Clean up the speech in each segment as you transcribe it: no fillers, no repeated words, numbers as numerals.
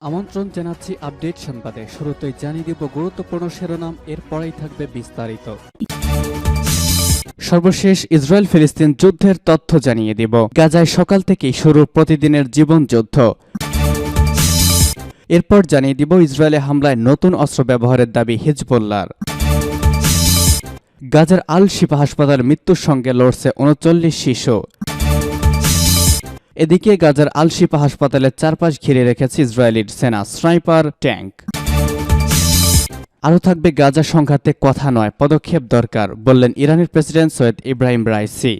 আমন্ত্রণ জানাচ্ছি আপডেট সংবাদে। শুরুতেই জানিয়ে দিব গুরুত্বপূর্ণ শিরোনাম, এরপরেই থাকবে বিস্তারিত। সর্বশেষ ইসরায়েল ফিলিস্তিন যুদ্ধের তথ্য জানিয়ে দিব। গাজায় সকাল থেকেই শুরু প্রতিদিনের জীবন যুদ্ধ। এরপর জানিয়ে দিব ইসরায়েলে হামলায় নতুন অস্ত্র ব্যবহারের দাবি হিজবুল্লাহর। গাজার আল শিফা হাসপাতাল মৃত্যুর সঙ্গে লড়ছে ৩৯ শিশু। এদিকে গাজার আল শিফা হাসপাতালের চারপাশ ঘিরে রেখেছে ইসরায়েলি সেনা স্নাইপার ট্যাঙ্ক। আরও থাকবে গাজা সংঘাতে কথা নয়, পদক্ষেপ দরকার বললেন ইরানের প্রেসিডেন্ট সৈয়দ ইব্রাহিম রাইসি।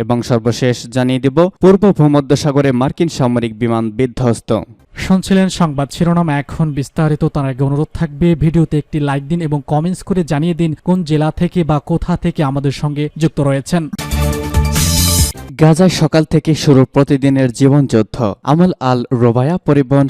এবং সর্বশেষ জানিয়ে দিব পূর্ব ভূমধ্যসাগরে মার্কিন সামরিক বিমান বিধ্বস্ত। শুনছিলেন সংবাদ শিরোনাম, এখন বিস্তারিত। তার আগে অনুরোধ থাকবে ভিডিওতে একটি লাইক দিন এবং কমেন্টস করে জানিয়ে দিন কোন জেলা থেকে বা কোথা থেকে আমাদের সঙ্গে যুক্ত রয়েছেন। গাজায় সকাল থেকে শুরু প্রতিদিনের জীবনযুদ্ধ। আমল আল রোবায়া পরিবহন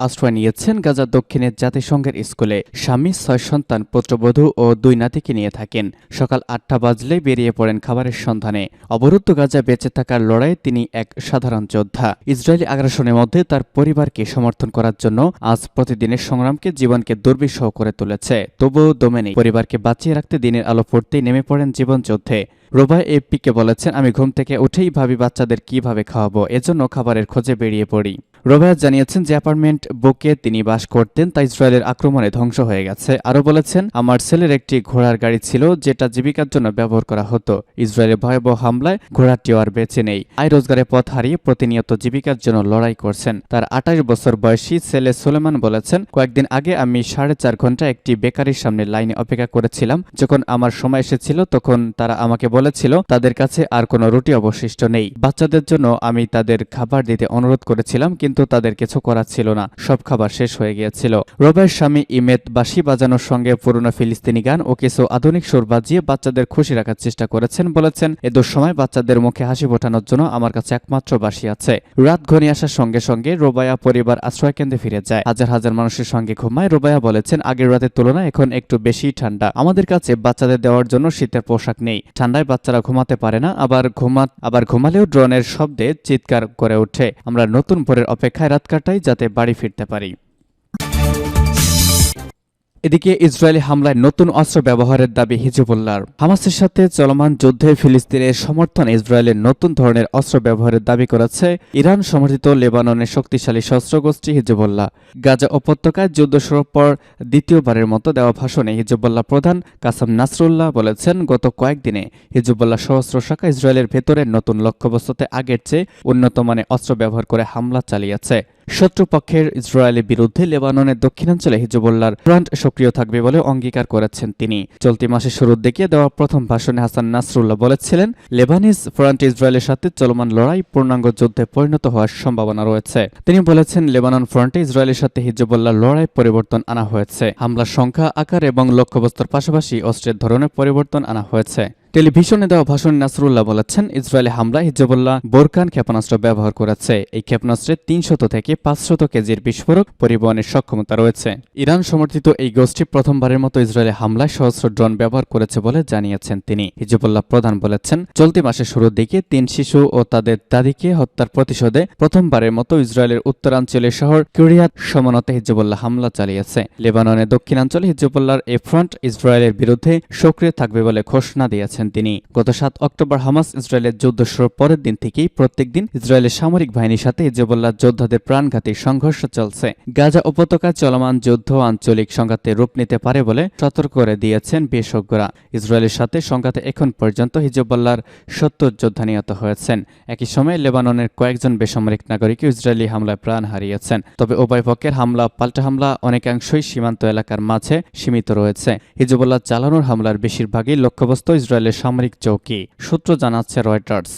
আশ্রয় নিয়েছেন গাজা দক্ষিণের জাতিসংঘের স্কুলে। স্বামী, 6 সন্তান, পুত্রবধূ ও 2 নাতিকে নিয়ে থাকেন। সকাল 8টা বাজলেই বেরিয়ে পড়েন খাবারের সন্ধানে। অবরুদ্ধ গাজা বেঁচে থাকার লড়াইয়ে তিনি এক সাধারণ যোদ্ধা। ইসরায়েলি আগ্রাসনের মধ্যে তার পরিবারকে সমর্থন করার জন্য আজ প্রতিদিনের সংগ্রামকে জীবনকে দুর্বিষহ করে তুলেছে। তবুও দমে নেই। পরিবারকে বাঁচিয়ে রাখতে দিনের আলো পড়তেই নেমে পড়েন জীবনযুদ্ধে। রোবায় এপিকে বলেছেন, আমি ঘুম থেকে উঠেই ভাবি বাচ্চাদের কিভাবে খাওয়াবো, এজন্য খাবারের খোঁজে বেরিয়ে পড়ি। রোবায়া জানিয়েছেন যে অ্যাপার্টমেন্ট বুকে তিনি বাস করতেন তা ইসরায়েলের আক্রমণে ধ্বংস হয়ে গেছে। আরও বলেছেন, আমার ছেলের একটি ঘোড়ার গাড়ি ছিল যেটা জীবিকার জন্য ব্যবহার করা হতো। ইসরায়েলের ভয়াবহ হামলায় ঘোড়াটিও আর বেঁচে নেই। আয় রোজগারের পথ হারিয়ে প্রতিনিয়ত জীবিকার জন্য লড়াই করছেন। তার 28 বছর বয়সী ছেলে সুলেমান বলেছেন, কয়েকদিন আগে আমি 4.5 ঘন্টা একটি বেকারির সামনে লাইনে অপেক্ষা করেছিলাম। যখন আমার সময় এসেছিল তখন তারা আমাকে বলেছিল তাদের কাছে আর কোনো রুটি অবশিষ্ট নেই। বাচ্চাদের জন্য আমি তাদের খাবার দিতে অনুরোধ করেছিলাম, কিন্তু তাদের কিছু করার ছিল না, সব খাবার শেষ হয়ে গিয়েছিল। রোবের স্বামী ইমেত বাঁশি বাজানোর সঙ্গে পুরনো ফিলিস্তিনি গান ও কিছু আধুনিক সুর বাজিয়ে বাচ্চাদের খুশি রাখার চেষ্টা করেছেন। বলেছেন, এ দুঃসময় বাচ্চাদের মুখে হাসি ফোটানোর জন্য আমার কাছে একমাত্র বাঁশি আছে। রাত ঘনিয়ে আসার সঙ্গে সঙ্গে রোবায়া পরিবার আশ্রয়কেন্দ্রে ফিরে যায়। হাজার হাজার মানুষের সঙ্গে ঘুমায়। রোবায়া বলেছেন, আগের রাতের তুলনায় এখন একটু বেশি ঠান্ডা। আমাদের কাছে বাচ্চাদের দেওয়ার জন্য শীতের পোশাক নেই। ঠান্ডায় বাচ্চারা ঘুমাতে পারে না, আবার ঘুমালেও ড্রোনের শব্দে চিৎকার করে ওঠে। আমরা নতুন ভোরের অপেক্ষায় রাত কাটাই যাতে বাড়ি ফিরতে পারি। এদিকে ইসরায়েলি হামলায় নতুন অস্ত্র ব্যবহারের দাবি হিজবুল্লাহর। হামাসের সাথে চলমান যুদ্ধে ফিলিস্তিনের সমর্থনে ইসরায়েলের নতুন ধরনের অস্ত্র ব্যবহারের দাবি করেছে ইরান সমর্থিত লেবাননের শক্তিশালী সশস্ত্র গোষ্ঠী হিজবুল্লাহ। গাজা উপত্যকায় যুদ্ধ শুরুর পর দ্বিতীয়বারের মতো দেওয়া ভাষণে হিজবুল্লাহ প্রধান কাসেম নাসরুল্লাহ বলেছেন, গত কয়েকদিনে হিজবুল্লাহ সশস্ত্র শাখা ইসরায়েলের ভেতরে নতুন লক্ষ্যবস্তুতে আগের চেয়ে উন্নত মানের অস্ত্র ব্যবহার করে হামলা চালিয়েছে। শত্রুপক্ষের ইসরায়েলের বিরুদ্ধে লেবাননের দক্ষিণাঞ্চলে হিজবুল্লাহর ফ্রন্ট সক্রিয় থাকবে বলে অঙ্গীকার করেছেন তিনি। চলতি মাসের শুরুর দিকে দেওয়া প্রথম ভাষণে হাসান নাসরুল্লাহ বলেছিলেন, লেবানিজ ফ্রন্ট ইসরায়েলের সাথে চলমান লড়াই পূর্ণাঙ্গ যুদ্ধে পরিণত হওয়ার সম্ভাবনা রয়েছে। তিনি বলেছেন, লেবানন ফ্রন্টে ইসরায়েলের সাথে হিজবুল্লাহর লড়াই পরিবর্তন আনা হয়েছে। হামলার সংখ্যা, আকার এবং লক্ষ্যবস্তুর পাশাপাশি অস্ত্রের ধরনের পরিবর্তন আনা হয়েছে। টেলিভিশনে দেওয়া ভাষণে নাসরুল্লাহ বলেছেন, ইসরায়েলি হামলায় হিজবুল্লাহ বোরকান ক্ষেপণাস্ত্র ব্যবহার করেছে। এই ক্ষেপণাস্ত্রে 300 থেকে 500 কেজির বিস্ফোরক পরিবহনের সক্ষমতা রয়েছে। ইরান সমর্থিত এই গোষ্ঠী প্রথমবারের মতো ইসরায়েলি হামলায় সহস্র ড্রোন ব্যবহার করেছে বলে জানিয়েছেন তিনি। হিজবুল্লাহ প্রধান বলেছেন, চলতি মাসের শুরুর দিকে 3 শিশু ও তাদের দাদিকে হত্যার প্রতিশোধে প্রথমবারের মতো ইসরায়েলের উত্তরাঞ্চলীয় শহর কিরিয়াত শমনতে হিজবুল্লাহ হামলা চালিয়েছে। লেবাননের দক্ষিণাঞ্চলে হিজবুল্লাহর এই ফ্রন্ট ইসরায়েলের বিরুদ্ধে সক্রিয় থাকবে বলে ঘোষণা দিয়েছেন তিনি। গত 7 অক্টোবর হামাস ইসরায়েলের যুদ্ধ শুরুর পরের দিন থেকেই প্রত্যেকদিন ইসরায়েলের সামরিক বাহিনীর সাথে হিজবুল্লাহ যোদ্ধাদের প্রাণঘাতী সংঘর্ষ চলছে। গাজা উপত্যকায় চলমান যুদ্ধ আঞ্চলিক সংঘাতে রূপ নিতে পারে বলে সতর্ক করে দিয়েছেন বিশেষজ্ঞরা। ইসরায়েলের সাথে সংঘাতে এখন পর্যন্ত হিজবুল্লাহর 70 যোদ্ধা নিহত হয়েছেন। একই সময়ে লেবাননের কয়েকজন বেসামরিক নাগরিক ইসরায়েলি হামলায় প্রাণ হারিয়েছেন। তবে উভয় পক্ষের পাল্টা হামলা অনেকাংশই সীমান্ত এলাকার মাঝে সীমিত রয়েছে। হিজবুল্লাহ চালানোর হামলার বেশিরভাগই লক্ষ্যবস্তু ইসরায়েলের সামরিক চৌকি, সূত্র জানাচ্ছে রয়টার্স।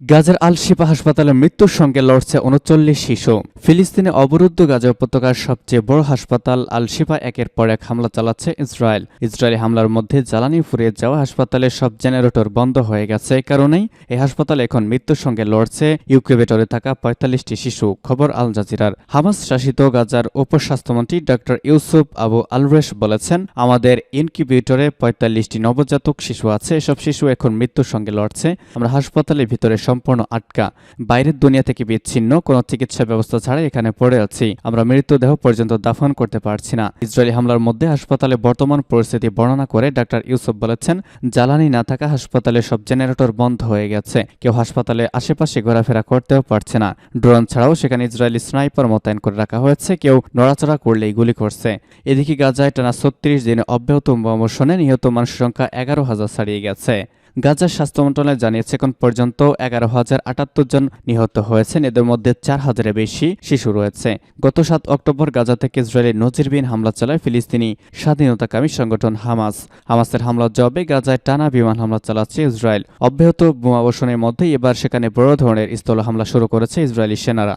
গাজার আল শিফা হাসপাতালের মৃত্যুর সঙ্গে লড়ছে 39 শিশু। ফিলিস্তিনে অবরুদ্ধ গাজা উপত্যকার সবচেয়ে বড় হাসপাতাল আল শিফা একের পর এক হামলা চালাচ্ছে ইসরায়েল। ইসরায়েলি হামলার মধ্যে জ্বালানি ফুরিয়ে যাওয়া হাসপাতালের সব জেনারেটর বন্ধ হয়ে গেছে। এই কারণেই এই হাসপাতাল এখন মৃত্যুর সঙ্গে লড়ছে ইনকিউবেটরে থাকা 45টি শিশু। খবর আল জাজিরার। হামাস শাসিত গাজার উপস্বাস্থ্যমন্ত্রী ডক্টর ইউসুফ আবু আলরেশ বলেছেন, আমাদের ইনকিউবেটরে 45টি নবজাতক শিশু আছে। এসব শিশু এখন মৃত্যুর সঙ্গে লড়ছে। আমরা হাসপাতালের ভিতরে সম্পূর্ণ আটকা, বাইরের দুনিয়া থেকে বিচ্ছিন্ন, কোনো চিকিৎসা ব্যবস্থা ছাড়াই এখানে পড়ে আছি। আমরা মৃতদেহ পর্যন্ত দাফন করতে পারছি না। ইসরায়েলি হামলার মধ্যে হাসপাতালে বর্তমান পরিস্থিতি বর্ণনা করে ডাক্তার ইউসুফ বলেছেন, জ্বালানি না থাকা হাসপাতালে সব জেনারেটর বন্ধ হয়ে গেছে। কেউ হাসপাতালে আশেপাশে ঘোরাফেরা করতেও পারছে না। ড্রোন ছাড়াও সেখানে ইসরায়েলি স্নাইপার মোতায়েন করে রাখা হয়েছে, কেউ নড়াচড়া করলেই গুলি করছে। এদিকে গাজায় টানা ৩৬ দিনে অব্যাহত বোমাবর্ষণে নিহত মানুষের সংখ্যা ১১,০০০ ছাড়িয়ে গেছে। গাজার স্বাস্থ্য মন্ত্রণালয় জানিয়েছে এখন পর্যন্ত ১১,০৭৮ জন নিহত হয়েছেন, এদের মধ্যে ৪,০০০-এর বেশি শিশু রয়েছে। গত ৭ অক্টোবর গাজা থেকে ইসরায়েলি নজিরবিহীন হামলা চালায় ফিলিস্তিনি স্বাধীনতাকামী সংগঠন হামাস। হামাসের হামলার জবাবে গাজায় টানা বিমান হামলা চালাচ্ছে ইসরায়েল। অব্যাহত বোমাবর্ষণের মধ্যেই এবার সেখানে বড় ধরনের স্থল হামলা শুরু করেছে ইসরায়েলি সেনারা।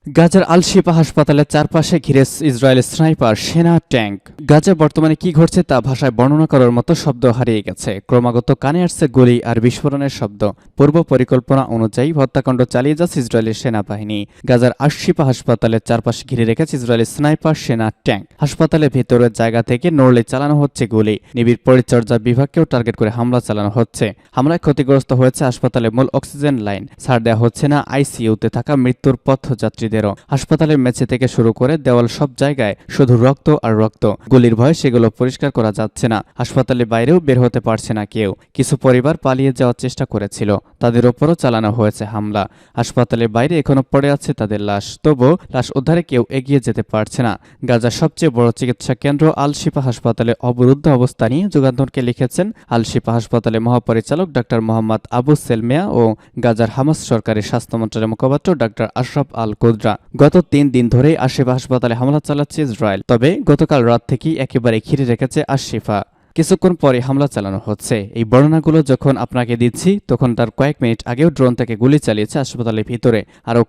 গাজার আল শিফা হাসপাতালের চারপাশে ঘিরে ইসরায়েলের স্নাইপার, সেনা, ট্যাঙ্ক। গাজা বর্তমানে কি ঘটছে তা ভাষায় বর্ণনা করার মতো শব্দ হারিয়ে গেছে। ক্রমাগত কানে আসছে গুলি আর বিস্ফোরণের শব্দ। পূর্ব পরিকল্পনা অনুযায়ী হত্যাকাণ্ড চালিয়ে যাচ্ছে ইসরায়েলের সেনাবাহিনী। গাজার আল শিফা হাসপাতালের চারপাশে ঘিরে রেখেছে ইসরায়েলের স্নাইপার, সেনা, ট্যাঙ্ক। হাসপাতালের ভেতরের জায়গা থেকে নড়লে চালানো হচ্ছে গুলি। নিবিড় পরিচর্যা বিভাগকেও টার্গেট করে হামলা চালানো হচ্ছে। হামলায় ক্ষতিগ্রস্ত হয়েছে হাসপাতালের মূল অক্সিজেন লাইন। ছাড় দেওয়া হচ্ছে না আইসিইউতে থাকা মৃত্যুর পথযাত্রীদের। হাসপাতালের মেঝে থেকে শুরু করে দেওয়াল সব জায়গায় শুধু রক্ত আর রক্ত। গুলির ভয়ে সেগুলো পরিষ্কার করা যাচ্ছে না। হাসপাতালের বাইরেও বের হতে পারছে না কেউ। কিছু পরিবার পালিয়ে যাওয়ার চেষ্টা করেছিল, তাদের ওপরও চালানো হয়েছে হামলা। হাসপাতালের বাইরে এখনো পড়ে আছে তাদের লাশ, তবুও লাশ উদ্ধারে কেউ এগিয়ে যেতে পারছে না। গাজার সবচেয়ে বড় চিকিৎসা কেন্দ্র আল শিফা হাসপাতালে অবরুদ্ধ অবস্থা নিয়ে যুগান্তরকে লিখেছেন আল শিফা হাসপাতালের মহাপরিচালক ডাক্তার মোহাম্মদ আবু সেলমিয়া ও গাজার হামাস সরকারি স্বাস্থ্য মন্ত্রণালয়ের মুখপাত্র ডাক্তার আশরাফ আল কুদরা। গত ৩ দিন ধরেই আশিফা হাসপাতালে হামলা চালাচ্ছে ইসরায়েল, তবে গতকাল রাত থেকেই একেবারে ঘিরে রেখেছে আশিফা। কিছুক্ষণ পরে হামলা চালানো হচ্ছে। এই বর্ণনাগুলো যখন আপনাকে দিচ্ছি তখন তার কয়েক মিনিট আগেও ড্রোন থেকে গুলি চালিয়েছে হাসপাতালের ভিতরে। আরও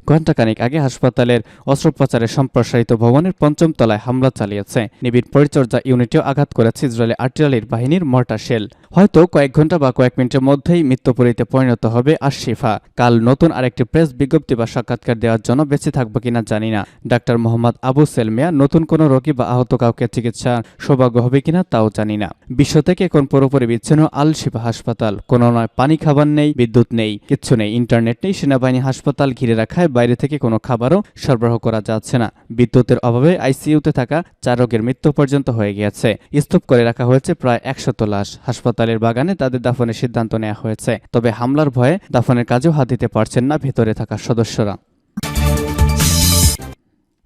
ঘণ্টাখানিক আগে হাসপাতালের অস্ত্রোপচারের সম্প্রসারিত ভবনের ৫ম তলায় হামলা চালিয়েছে। নিবিড় পরিচর্যা ইউনিটেও আঘাত করেছে ইসরায়েলি আর্টিলারির বাহিনীর মর্টার শেল। হয়তো কয়েক ঘন্টা বা কয়েক মিনিটের মধ্যেই মৃত্যুপুরীতে পরিণত হবে আশিফা। কাল নতুন আরেকটি প্রেস বিজ্ঞপ্তি বা সাক্ষাৎকার দেওয়ার জন্য বেঁচে থাকবো কিনা জানি না। ডাক্তার মোহাম্মদ আবু সেলমিয়া নতুন কোনো রোগী বা আহত কাউকে চিকিৎসা সৌভাগ্য হবে কিনা তাও জানি না। বিশ্ব থেকে এখন পুরোপুরি বিচ্ছিন্ন আল শিফা হাসপাতাল। কোনো নয় পানি, খাবার নেই, বিদ্যুৎ নেই, কিচ্ছু নেই, ইন্টারনেট নেই। সেনাবাহিনী হাসপাতাল ঘিরে রাখায় বাইরে থেকে কোনো খাবারও সরবরাহ করা যাচ্ছে না। বিদ্যুতের অভাবে আইসিইউতে থাকা ৪ রোগীর মৃত্যু পর্যন্ত হয়ে গিয়েছে। স্তূপ করে রাখা হয়েছে প্রায় ১০০ লাশ। হাসপাতালের বাগানে তাদের দাফনের সিদ্ধান্ত নেওয়া হয়েছে, তবে হামলার ভয়ে দাফনের কাজেও হাত দিতে পারছেন না ভেতরে থাকা সদস্যরা।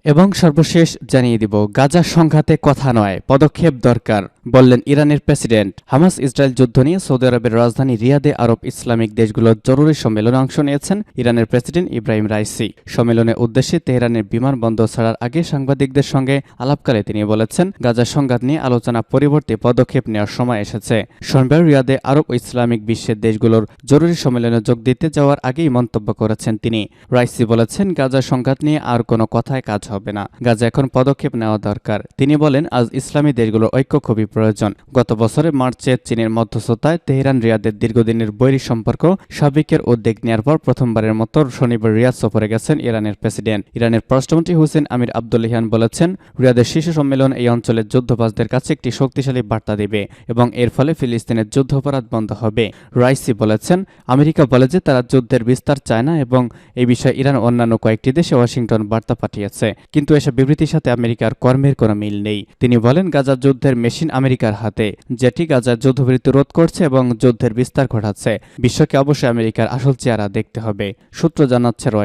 এবং সর্বশেষ জানিয়ে দিব, গাজা সংঘাতে কথা নয়, পদক্ষেপ দরকার, বললেন ইরানের প্রেসিডেন্ট। হামাস ইসরায়েল যুদ্ধ নিয়ে সৌদি আরবের রাজধানী রিয়াদে আরব ইসলামিক দেশগুলোর জরুরি সম্মেলনে অংশ নিয়েছেন ইরানের প্রেসিডেন্ট ইব্রাহিম রাইসি। সম্মেলনের উদ্দেশ্যে তেহরানের বিমানবন্দর ছাড়ার আগে সাংবাদিকদের সঙ্গে আলাপকালে তিনি বলেছেন, গাজা সংঘাত নিয়ে আলোচনা পরিবর্তে পদক্ষেপ নেওয়ার সময় এসেছে। শনিবার রিয়াদে আরব ইসলামিক বিশ্বের দেশগুলোর জরুরি সম্মেলনে যোগ দিতে যাওয়ার আগেই মন্তব্য করেছেন তিনি। রাইসি বলেছেন, গাজা সংঘাত নিয়ে আর কোনো কথায় কাজ হবে না, গাজা এখন পদক্ষেপ নেওয়া দরকার। তিনি বলেন, আজ ইসলামী দেশগুলোর ঐক্য খুবই প্রয়োজন। গত বছরের মার্চে চীনের মধ্যস্থতায় তেহরান রিয়াদের দীর্ঘদিনের বৈরী সম্পর্ক স্বাভাবিকের উদ্যোগ নেওয়ার পর প্রথমবারের মতো শনিবার রিয়াদ সফরে গেছেন ইরানের প্রেসিডেন্ট। ইরানের পররাষ্ট্রমন্ত্রী হুসেন আমির আবদুল্লাহিয়ান বলেছেন, রিয়াদের শীর্ষ সম্মেলন এই অঞ্চলের যুদ্ধবাজদের কাছে একটি শক্তিশালী বার্তা দেবে এবং এর ফলে ফিলিস্তিনের যুদ্ধাপরাধ বন্ধ হবে। রাইসি বলেছেন, আমেরিকা বলে যে তারা যুদ্ধের বিস্তার চায় না এবং এই বিষয়ে ইরান অন্যান্য কয়েকটি দেশে ওয়াশিংটন বার্তা পাঠিয়েছে, কিন্তু এসব বিবৃতির সাথে আমেরিকার কর্মের কোনো মিল নেই। তিনি বলেন, গাজা যুদ্ধের মেশিন আমেরিকার হাতে, যেটি গাজার যুদ্ধবিরতি রোধ করছে এবং যুদ্ধের বিস্তার ঘটাচ্ছে। বিশ্বকে অবশ্যই আমেরিকার আসল চেহারা দেখতে হবে। সূত্র জানাচ্ছে রয়।